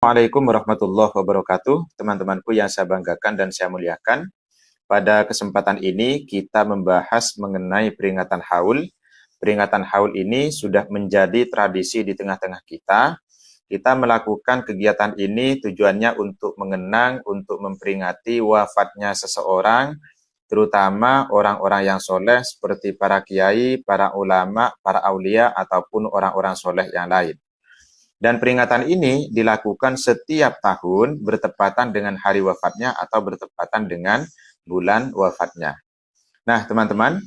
Assalamualaikum warahmatullahi wabarakatuh, teman-temanku yang saya banggakan dan saya muliakan. Pada kesempatan ini kita membahas mengenai peringatan Haul. Peringatan Haul ini sudah menjadi tradisi di tengah-tengah kita. Kita melakukan kegiatan ini tujuannya untuk mengenang, untuk memperingati wafatnya seseorang, terutama orang-orang yang soleh seperti para kiai, para ulama, para aulia, ataupun orang-orang soleh yang lain. Dan peringatan ini dilakukan setiap tahun bertepatan dengan hari wafatnya atau bertepatan dengan bulan wafatnya. Nah, teman-teman,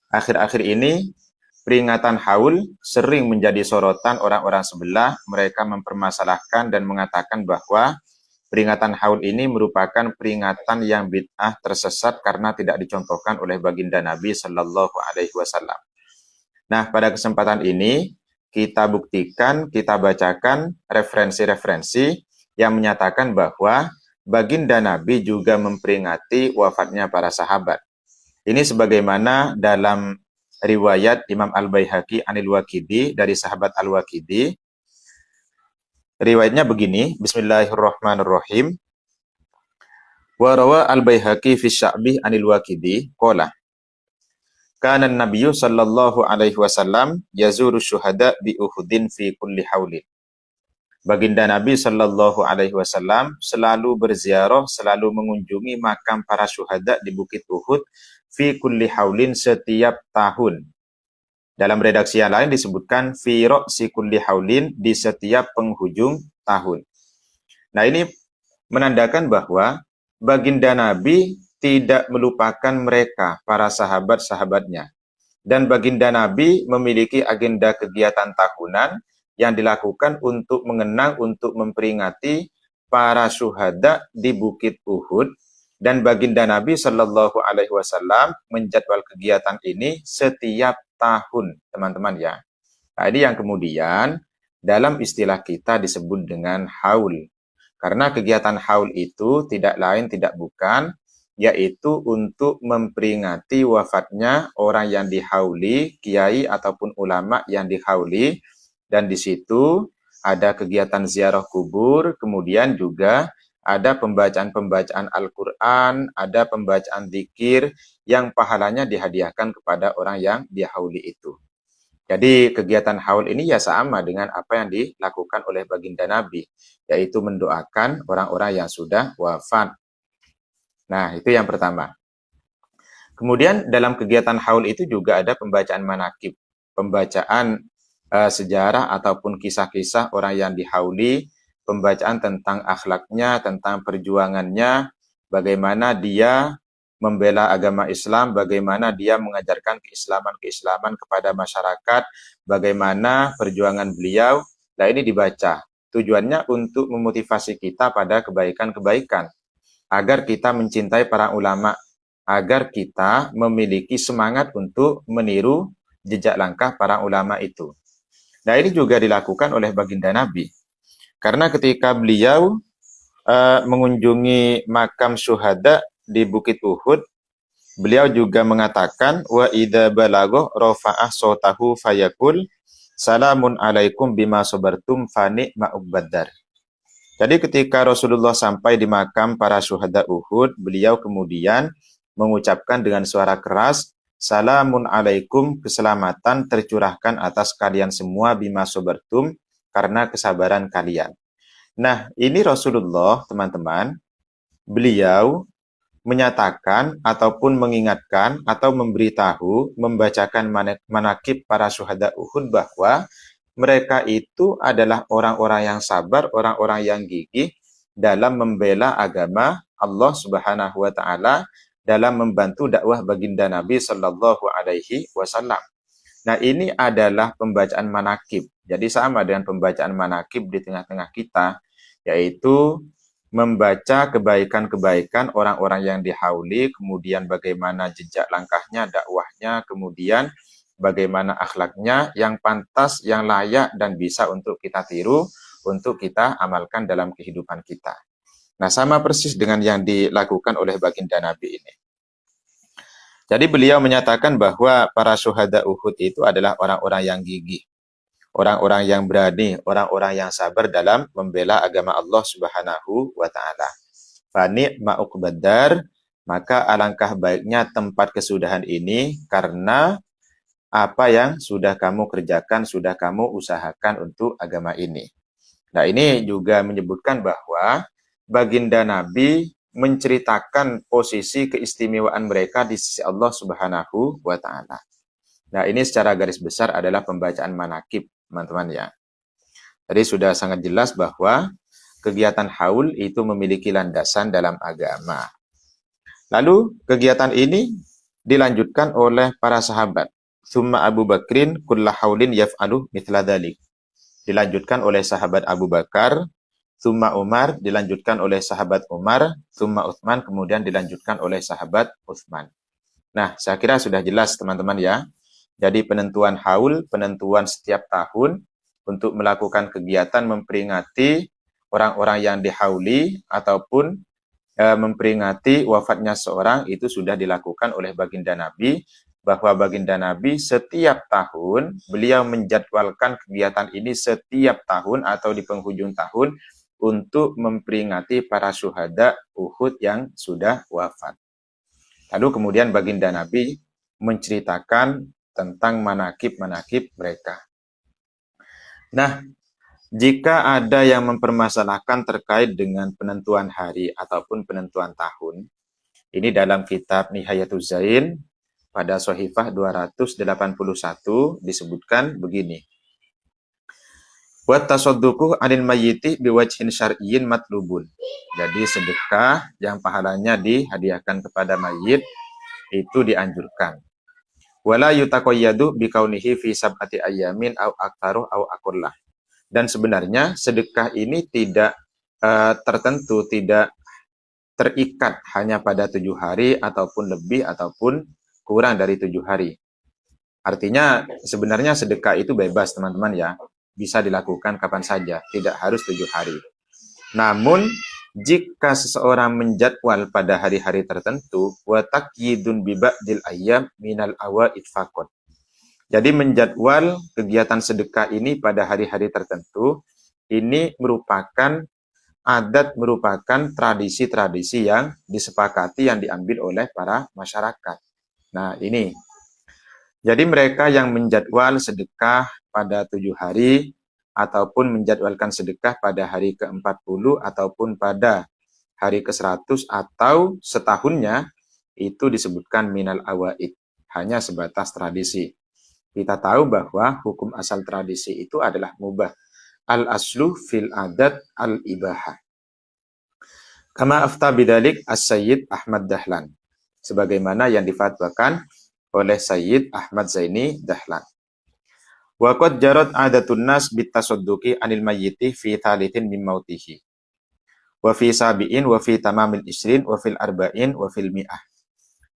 akhir-akhir ini peringatan Haul sering menjadi sorotan orang-orang sebelah. Mereka mempermasalahkan dan mengatakan bahwa peringatan Haul ini merupakan peringatan yang bid'ah tersesat karena tidak dicontohkan oleh baginda Nabi Shallallahu Alaihi Wasallam. Nah, pada kesempatan ini kita buktikan, kita bacakan referensi-referensi yang menyatakan bahwa baginda Nabi juga memperingati wafatnya para sahabat. Ini sebagaimana dalam riwayat Imam Al-Baihaqi Anil Waqidi dari sahabat Al-Waqidi. Riwayatnya begini, Bismillahirrahmanirrahim. Wa rawa Al-Baihaqi fi Sya'bih Anil Waqidi qala Kana Nabiyyu sallallahu alaihi wasallam yazuru syuhada bi Uhudin fi kulli haulin. Baginda Nabi sallallahu alaihi wasallam selalu berziarah, selalu mengunjungi makam para syuhada di Bukit Uhud fi kulli haulin setiap tahun. Dalam redaksi yang lain disebutkan fi ra'si kulli haulin di setiap penghujung tahun. Nah, ini menandakan bahwa baginda Nabi tidak melupakan mereka, para sahabat-sahabatnya. Dan baginda Nabi memiliki agenda kegiatan tahunan yang dilakukan untuk mengenang, untuk memperingati para syuhada di Bukit Uhud. Dan baginda Nabi Shallallahu Alaihi Wasallam menjadwal kegiatan ini setiap tahun, teman-teman ya. Nah, ini yang kemudian dalam istilah kita disebut dengan haul. Karena kegiatan haul itu tidak lain, tidak bukan, yaitu untuk memperingati wafatnya orang yang dihauli, kiai ataupun ulama yang dihauli, dan di situ ada kegiatan ziarah kubur, kemudian juga ada pembacaan-pembacaan Al-Quran, ada pembacaan dzikir yang pahalanya dihadiahkan kepada orang yang dihauli itu. Jadi kegiatan haul ini ya sama dengan apa yang dilakukan oleh baginda Nabi, yaitu mendoakan orang-orang yang sudah wafat. Nah, itu yang pertama. Kemudian dalam kegiatan haul itu juga ada pembacaan manakib, pembacaan sejarah ataupun kisah-kisah orang yang dihauli, pembacaan tentang akhlaknya, tentang perjuangannya, bagaimana dia membela agama Islam, bagaimana dia mengajarkan keislaman-keislaman kepada masyarakat, bagaimana perjuangan beliau. Nah, ini dibaca. Tujuannya untuk memotivasi kita pada kebaikan-kebaikan, agar kita mencintai para ulama, agar kita memiliki semangat untuk meniru jejak langkah para ulama itu. Nah, ini juga dilakukan oleh baginda Nabi. Karena ketika beliau mengunjungi makam syuhada di Bukit Uhud, beliau juga mengatakan, wa idza balagha rafa'ah sautahu fayaqul salamun alaikum bima sabartum fani ma'ubaddar. Jadi ketika Rasulullah sampai di makam para syuhada Uhud, beliau kemudian mengucapkan dengan suara keras, Salamun alaikum, keselamatan tercurahkan atas kalian semua bima sabartum, karena kesabaran kalian. Nah, ini Rasulullah, teman-teman, beliau menyatakan ataupun mengingatkan atau memberitahu, membacakan manakib para syuhada Uhud bahwa mereka itu adalah orang-orang yang sabar, orang-orang yang gigih dalam membela agama Allah Subhanahu wa taala, dalam membantu dakwah baginda Nabi Shallallahu alaihi wasallam. Nah, ini adalah pembacaan manakib. Jadi sama dengan pembacaan manakib di tengah-tengah kita, yaitu membaca kebaikan-kebaikan orang-orang yang dihauli, kemudian bagaimana jejak langkahnya, dakwahnya, kemudian bagaimana akhlaknya yang pantas, yang layak, dan bisa untuk kita tiru, untuk kita amalkan dalam kehidupan kita. Nah, sama persis dengan yang dilakukan oleh baginda Nabi ini. Jadi beliau menyatakan bahwa para syuhada Uhud itu adalah orang-orang yang gigih. orang-orang yang berani, orang-orang yang sabar dalam membela agama Allah Subhanahu wa taala. Fani ma'uqbadar, maka alangkah baiknya tempat kesudahan ini karena apa yang sudah kamu kerjakan, sudah kamu usahakan untuk agama ini. Nah, ini juga menyebutkan bahwa baginda Nabi menceritakan posisi keistimewaan mereka di sisi Allah Subhanahu wa taala. Nah, ini secara garis besar adalah pembacaan manakib, teman-teman ya. Tadi sudah sangat jelas bahwa kegiatan haul itu memiliki landasan dalam agama. Lalu kegiatan ini dilanjutkan oleh para sahabat. Summa Abu Bakrin kulla haulin yaf'aluh mithla dhalik. Dilanjutkan oleh sahabat Abu Bakar, summa Umar, dilanjutkan oleh sahabat Umar, summa Utsman, kemudian dilanjutkan oleh sahabat Utsman. Nah, saya kira sudah jelas teman-teman ya. Jadi penentuan haul, penentuan setiap tahun untuk melakukan kegiatan memperingati orang-orang yang dihauli ataupun memperingati wafatnya seorang itu sudah dilakukan oleh baginda Nabi, bahwa baginda Nabi setiap tahun beliau menjadwalkan kegiatan ini setiap tahun atau di penghujung tahun untuk memperingati para syuhada Uhud yang sudah wafat. Lalu kemudian baginda Nabi menceritakan tentang manakib-manakib mereka. Nah, jika ada yang mempermasalahkan terkait dengan penentuan hari ataupun penentuan tahun, ini dalam kitab Nihayatuz Zain pada Shahifah 281 disebutkan begini. Wa tasadduqu 'anil mayyiti biwajhin syar'iyyin matlubun. Jadi sedekah yang pahalanya dihadiahkan kepada mayit itu dianjurkan. Wala yutaqayyadu bikaunihi fi sab'ati ayyamin aw aktaru aw aqallah. Dan sebenarnya sedekah ini tidak tertentu, tidak terikat hanya pada 7 hari ataupun lebih ataupun kurang dari 7 hari. Artinya sebenarnya sedekah itu bebas teman-teman ya. Bisa dilakukan kapan saja, tidak harus 7 hari. Namun jika seseorang menjadwal pada hari-hari tertentu, wa taqyidun bi ba'dil ayyam minal awaid faqat. Jadi menjadwal kegiatan sedekah ini pada hari-hari tertentu, ini merupakan adat, merupakan tradisi-tradisi yang disepakati, yang diambil oleh para masyarakat. Nah ini, jadi mereka yang menjadwal sedekah pada 7 hari, ataupun menjadwalkan sedekah pada hari ke-40, ataupun pada hari ke-100, atau setahunnya, itu disebutkan minal awaid, hanya sebatas tradisi. Kita tahu bahwa hukum asal tradisi itu adalah mubah. Al-aslu fil adat al-ibaha. Kama afta bidalik as-Sayyid Ahmad Dahlan. Sebagaimana yang difatwakan oleh Sayyid Ahmad Zaini Dahlan. Wa qad jarat adatun nas bitasadduqi anil mayyiti fi thalithin min mautihi. Wa fi sabi'in wa fi tamamil isrin wa fil arba'in wa fil mi'ah.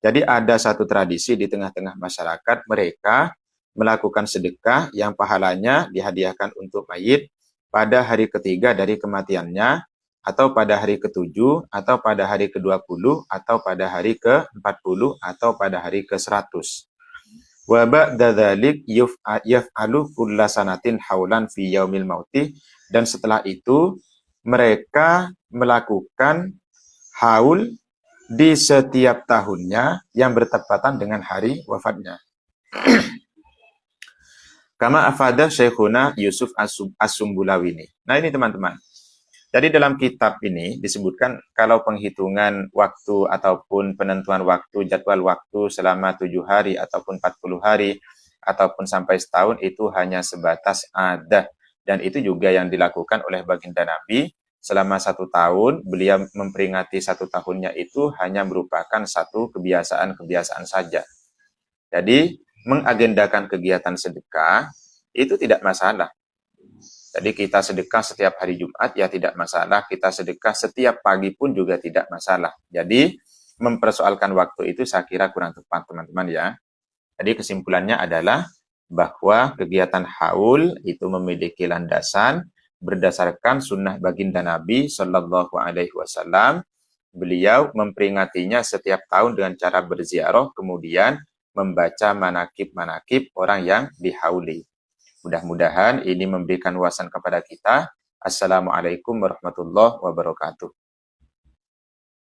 Jadi ada satu tradisi di tengah-tengah masyarakat, mereka melakukan sedekah yang pahalanya dihadiahkan untuk mayit pada hari ketiga dari kematiannya, atau pada hari ke-7, atau pada hari ke-20, atau pada hari ke-40, atau pada hari ke-100. Wa ba'da dzalik yaf'alu kulla sanatin haulan fi yaumil mauti, dan setelah itu mereka melakukan haul di setiap tahunnya yang bertepatan dengan hari wafatnya. Kama afada Syekhuna Yusuf As-Sumbulawini. Nah ini teman-teman. Jadi dalam kitab ini disebutkan kalau penghitungan waktu ataupun penentuan waktu, jadwal waktu selama 7 hari ataupun 40 hari ataupun sampai setahun itu hanya sebatas adah. Dan itu juga yang dilakukan oleh baginda Nabi selama 1 tahun. Beliau memperingati 1 tahunnya itu hanya merupakan satu kebiasaan-kebiasaan saja. Jadi mengagendakan kegiatan sedekah itu tidak masalah. Jadi kita sedekah setiap hari Jumat ya tidak masalah, kita sedekah setiap pagi pun juga tidak masalah. Jadi mempersoalkan waktu itu saya kira kurang tepat teman-teman ya. Jadi kesimpulannya adalah bahwa kegiatan haul itu memiliki landasan berdasarkan sunnah baginda Nabi Shallallahu Alaihi Wasallam. Beliau memperingatinya setiap tahun dengan cara berziarah, kemudian membaca manakib-manakib orang yang dihauli. Mudah-mudahan ini memberikan wawasan kepada kita. Assalamualaikum warahmatullahi wabarakatuh.